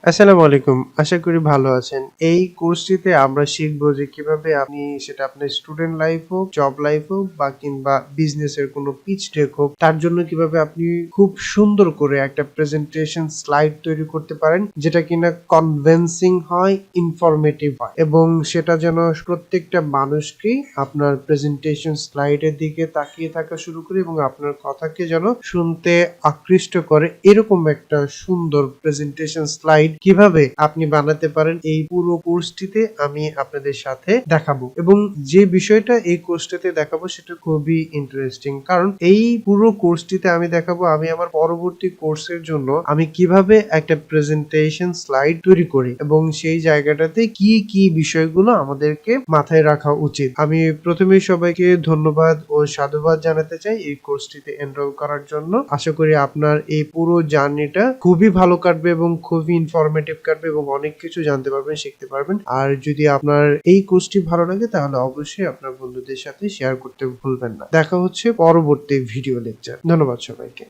আসসালামু আলাইকুম। আশা করি ভালো আছেন। এই কোর্সটিতে আমরা শিখব যে কিভাবে আপনি সেটা আপনার স্টুডেন্ট লাইফ হোক, জব লাইফ হোক বা কিংবা বিজনেসের কোনো পিচ ডেক হোক, তার জন্য কিভাবে আপনি খুব সুন্দর করে একটা প্রেজেন্টেশন স্লাইড তৈরি করতে পারেন, যেটা কিনা কনভিন্সিং হয়, ইনফরমেটিভ হয় এবং সেটা যেন প্রত্যেকটা মানুষকেই আপনার প্রেজেন্টেশন স্লাইডের দিকে তাকিয়ে থাকা শুরু করে এবং আপনার কথাকে যেন শুনতে আকৃষ্ট করে, এরকম একটা সুন্দর প্রেজেন্টেশন স্লাইড কিভাবে আপনি বানাতে পারেন এই পুরো কোর্সটিতে আমি আপনাদের সাথে দেখাবো। এবং যে বিষয়টা এই কোর্সটিতে দেখাবো সেটা খুবই ইন্টারেস্টিং, কারণ এই পুরো কোর্সটিতে আমি দেখাবো আমি আমার পরবর্তী কোর্সের জন্য আমি কিভাবে একটা প্রেজেন্টেশন স্লাইড তৈরি করি এবং সেই জায়গাটাতে কি কি বিষয়গুলো আমাদেরকে মাথায় রাখা উচিত। আমি প্রথমেই সবাইকে ধন্যবাদ ও সাধুবাদ জানাতে চাই এই কোর্সটিতে এনরোল করার জন্য। আশা করি আপনার এই পুরো জার্নিটা খুবই ভালো কাটবে এবং খুবই ইনফরমেটিভ কাটবে এবং অনেক কিছু জানতে পারবেন, শিখতে পারবেন। আর যদি আপনার এই কোর্সটি ভালো লাগে তাহলে অবশ্যই আপনার বন্ধুদের সাথে শেয়ার করতে ভুলবেন না। দেখা হচ্ছে পরবর্তী ভিডিও লেকচার। ধন্যবাদ সবাইকে।